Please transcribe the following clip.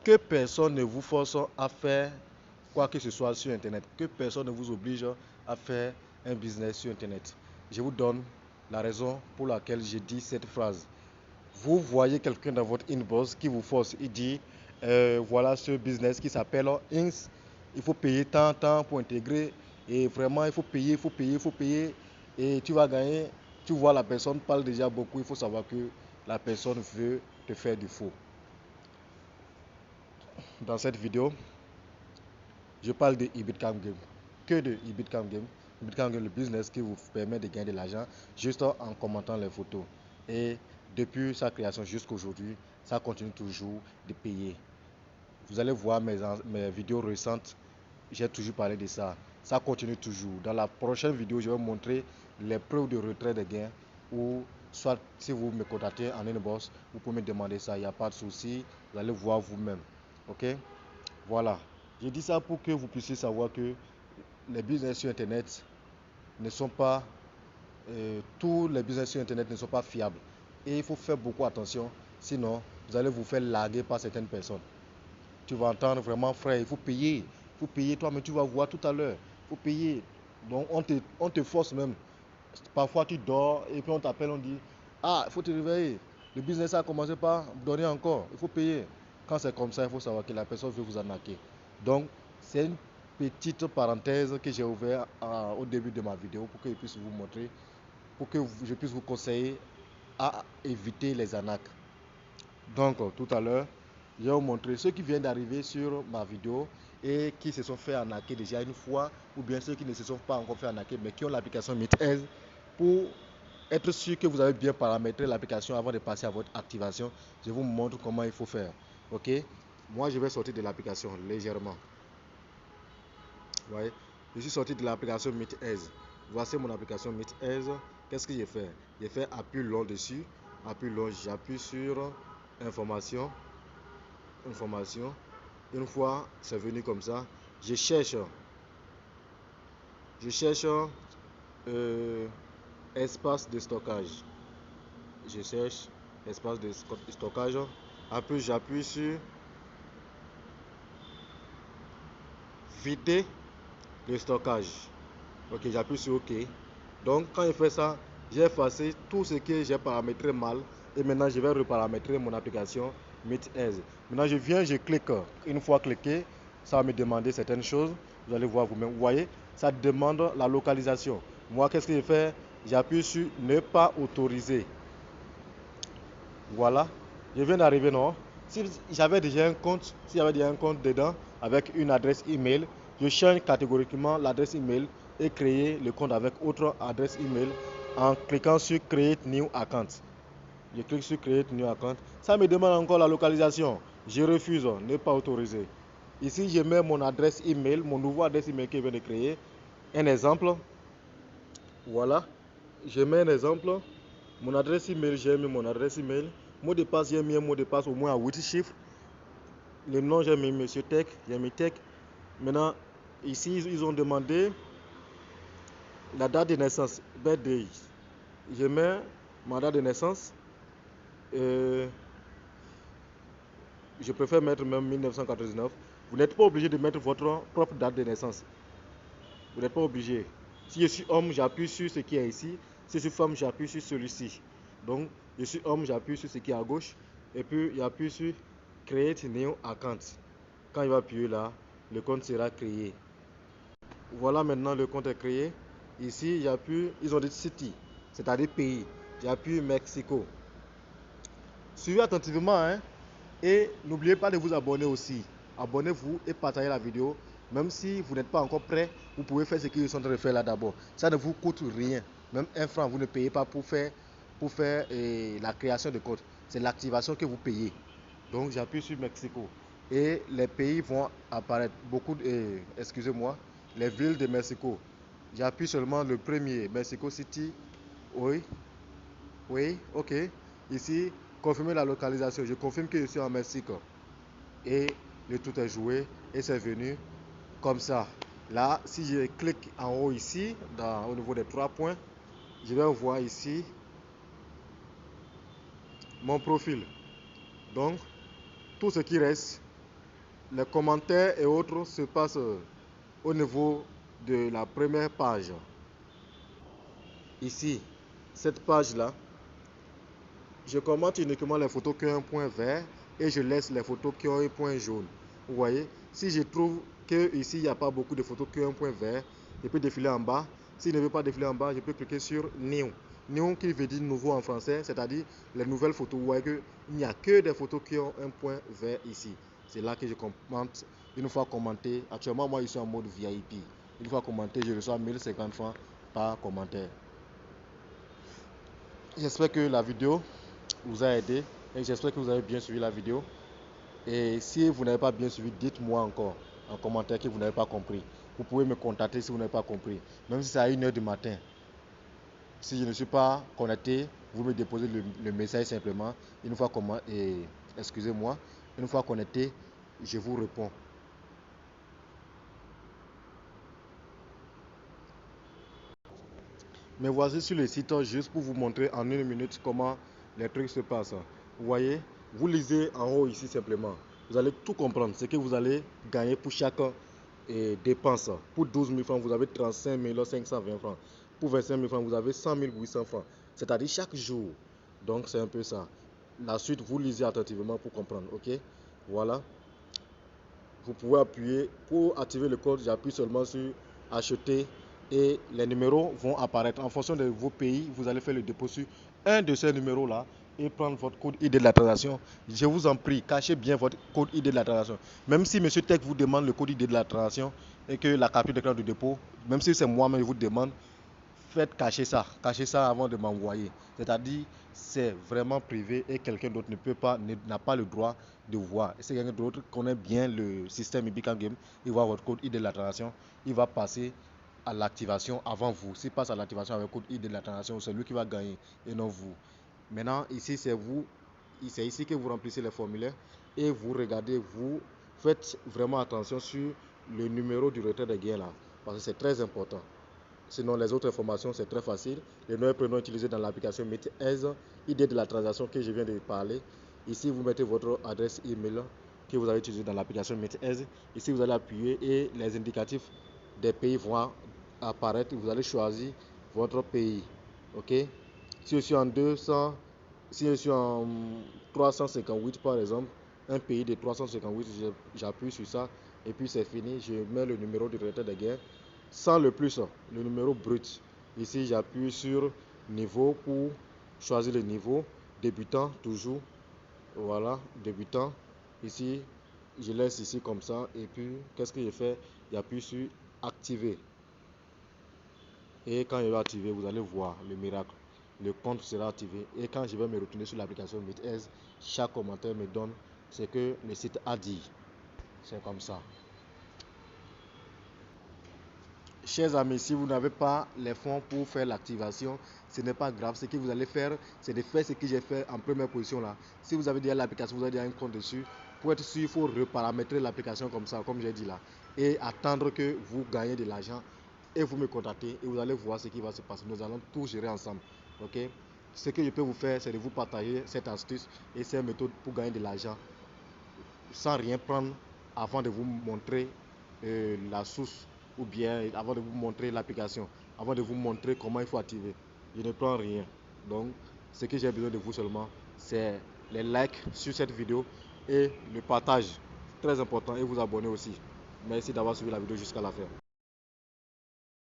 Que personne ne vous force à faire quoi que ce soit sur Internet. Que personne ne vous oblige à faire un business sur Internet. Je vous donne la raison pour laquelle j'ai dit cette phrase. Vous voyez quelqu'un dans votre inbox qui vous force, il dit voilà ce business qui s'appelle INS, il faut payer tant pour intégrer et vraiment il faut payer, il faut payer, il faut payer et tu vas gagner. Tu vois la personne parle déjà beaucoup, il faut savoir que la personne veut te faire du faux. Dans cette vidéo, je parle de Ibitcam Game. Que de Ibitcam Game. Ibitcam Game, le business qui vous permet de gagner de l'argent juste en commentant les photos. Et depuis sa création jusqu'à aujourd'hui, ça continue toujours de payer. Vous allez voir mes vidéos récentes, j'ai toujours parlé de ça. Ça continue toujours. Dans la prochaine vidéo, je vais vous montrer les preuves de retrait de gains. Ou soit si vous me contactez en inbox, vous pouvez me demander ça, il n'y a pas de souci. Vous allez voir vous-même. Ok? Voilà. Je dis ça pour que vous puissiez savoir que les business sur Internet ne sont pas, tous les business sur Internet ne sont pas fiables. Et il faut faire beaucoup attention, sinon vous allez vous faire larguer par certaines personnes. Tu vas entendre vraiment, frère, il faut payer toi, mais tu vas voir tout à l'heure, il faut payer. Donc on te force même. Parfois tu dors et puis on t'appelle, on dit, ah, il faut te réveiller. Le business a commencé par donner encore, il faut payer. Quand c'est comme ça, il faut savoir que la personne veut vous arnaquer. Donc, c'est une petite parenthèse que j'ai ouverte au début de ma vidéo pour que je puisse vous montrer, pour que je puisse vous conseiller à éviter les arnaques. Donc, tout à l'heure, je vais vous montrer ceux qui viennent d'arriver sur ma vidéo et qui se sont fait arnaquer déjà une fois, ou bien ceux qui ne se sont pas encore fait arnaquer, mais qui ont l'application MeetEase, pour être sûr que vous avez bien paramétré l'application avant de passer à votre activation. Je vous montre comment il faut faire. Ok? Moi, je vais sortir de l'application légèrement. Vous voyez? Je suis sorti de l'application MeetEase. Voici mon application MeetEase. Qu'est-ce que j'ai fait? J'ai fait appui long dessus. Appui long, j'appuie sur information. Information. Une fois c'est venu comme ça, je cherche espace de stockage. Je cherche espace de stockage. Après, j'appuie sur vider le stockage. Ok, j'appuie sur OK. Donc, quand je fais ça, j'ai effacé tout ce que j'ai paramétré mal. Et maintenant, je vais reparamétrer mon application MeetEase. Maintenant, je viens, je clique. Une fois cliqué, ça va me demander certaines choses. Vous allez voir vous-même. Vous voyez, ça demande la localisation. Moi, qu'est-ce que je fais? J'appuie sur ne pas autoriser. Voilà. Je viens d'arriver, non? Si j'avais déjà un compte, s'il y avait déjà un compte dedans avec une adresse email, je change catégoriquement l'adresse email et créer le compte avec autre adresse email en cliquant sur Create New Account. Je clique sur Create New Account. Ça me demande encore la localisation. Je refuse, ne pas autoriser. Ici, je mets mon adresse email, mon nouveau adresse email que je viens de créer. Un exemple. Voilà. Je mets un exemple. Mon adresse email, j'ai mis mon adresse email. Mot de passe, j'ai mis un mot de passe au moins à 8 chiffres. Le nom, j'ai mis Monsieur Tech, j'ai mis Tech. Maintenant, ici, ils ont demandé la date de naissance, birthday. Je mets ma date de naissance. Je préfère mettre même 1999. Vous n'êtes pas obligé de mettre votre propre date de naissance. Vous n'êtes pas obligé. Si je suis homme, j'appuie sur ce qui est ici. Si je suis femme, j'appuie sur celui-ci. Donc, je suis homme, j'appuie sur ce qui est à gauche. Et puis, j'appuie sur Create New Account. Quand il va appuyer là, le compte sera créé. Voilà, maintenant le compte est créé. Ici, j'appuie, ils ont dit city, c'est-à-dire pays. J'appuie Mexico. Suivez attentivement, hein, et n'oubliez pas de vous abonner aussi. Abonnez-vous et partagez la vidéo. Même si vous n'êtes pas encore prêt, vous pouvez faire ce qu'ils sont en train de faire là d'abord. Ça ne vous coûte rien. Même un franc, vous ne payez pas pour faire la création de compte. C'est l'activation que vous payez. Donc j'appuie sur Mexico. Et les pays vont apparaître. Excusez-moi, les villes de Mexico. J'appuie seulement le premier, Mexico City. Oui, oui, ok. Ici, confirmer la localisation. Je confirme que je suis en Mexique. Et le tout est joué et c'est venu comme ça. Là, si je clique en haut ici, au niveau des 3 points, je vais voir ici mon profil. Donc, tout ce qui reste, les commentaires et autres se passent au niveau de la première page. Ici, cette page-là, je commente uniquement les photos qui ont un point vert et je laisse les photos qui ont un point jaune. Vous voyez, si je trouve que ici il n'y a pas beaucoup de photos qui ont un point vert, je peux défiler en bas. S'il ne veut pas défiler en bas, je peux cliquer sur New. New qui veut dire nouveau en français, c'est-à-dire les nouvelles photos. Vous voyez qu'il n'y a que des photos qui ont un point vert ici. C'est là que je commente. Une fois commenté, actuellement moi je suis en mode VIP. Une fois commenté, je reçois 1050 francs par commentaire. J'espère que la vidéo vous a aidé et j'espère que vous avez bien suivi la vidéo. Et si vous n'avez pas bien suivi, dites-moi encore en commentaire que vous n'avez pas compris. Vous pouvez me contacter si vous n'avez pas compris. Même si c'est à 1h du matin. Si je ne suis pas connecté, vous me déposez le message simplement. Une fois excusez-moi, une fois connecté, je vous réponds. Mais voici sur le site juste pour vous montrer en 1 minute comment les trucs se passent. Vous voyez, vous lisez en haut ici simplement. Vous allez tout comprendre. Ce que vous allez gagner pour chaque dépense. Pour 12 000 francs, vous avez 35 520 francs. Pour 25 000 francs, vous avez 100 800 francs. C'est-à-dire chaque jour. Donc c'est un peu ça. La suite, vous lisez attentivement pour comprendre. Ok? Voilà. Vous pouvez appuyer pour activer le code. J'appuie seulement sur acheter et les numéros vont apparaître. En fonction de vos pays, vous allez faire le dépôt sur un de ces numéros-là et prendre votre code ID de la transaction. Je vous en prie, cachez bien votre code ID de la transaction. Même si M. Tech vous demande le code ID de la transaction et que la capture d'écran de dépôt, même si c'est moi-même qui vous demande, faites cacher ça avant de m'envoyer. C'est-à-dire, c'est vraiment privé et quelqu'un d'autre n'a pas le droit de voir. Et si quelqu'un d'autre connaît bien le système Ibica Game, il voit votre code ID de la transaction, il va passer à l'activation avant vous. S'il passe à l'activation avec le code ID de la transaction, c'est lui qui va gagner et non vous. Maintenant, ici, c'est ici que vous remplissez les formulaires et vous regardez, vous faites vraiment attention sur le numéro du retrait de gain là, parce que c'est très important. Sinon, les autres informations, c'est très facile. Les noms et prénoms utilisés dans l'application MeetEase, ID de la transaction que je viens de parler. Ici, vous mettez votre adresse email que vous avez utilisée dans l'application MeetEase. Ici, vous allez appuyer et les indicatifs des pays vont apparaître. Vous allez choisir votre pays. Ok? Si je suis en 200, si je suis en 358 par exemple, un pays de 358, j'appuie sur ça et puis c'est fini. Je mets le numéro de retrait de guerre sans le plus, le numéro brut. Ici, j'appuie sur niveau pour choisir le niveau. Débutant, toujours. Voilà, débutant. Ici, je laisse ici comme ça. Et puis, qu'est-ce que je fais? J'appuie sur activer. Et quand il va activer, vous allez voir le miracle. Le compte sera activé. Et quand je vais me retourner sur l'application MeetEase, chaque commentaire me donne ce que le site a dit. C'est comme ça. Chers amis, si vous n'avez pas les fonds pour faire l'activation, ce n'est pas grave. Ce que vous allez faire, c'est de faire ce que j'ai fait en première position là. Si vous avez déjà l'application, vous avez déjà un compte dessus, pour être sûr, il faut reparamétrer l'application comme ça, comme j'ai dit là, et attendre que vous gagnez de l'argent et vous me contactez et vous allez voir ce qui va se passer. Nous allons tout gérer ensemble. Ok? Ce que je peux vous faire, c'est de vous partager cette astuce et cette méthode pour gagner de l'argent sans rien prendre avant de vous montrer la source ou bien avant de vous montrer l'application, avant de vous montrer comment il faut activer. Je ne prends rien. Donc, ce que j'ai besoin de vous seulement, c'est les likes sur cette vidéo et le partage. Très important et vous abonner aussi. Merci d'avoir suivi la vidéo jusqu'à la fin.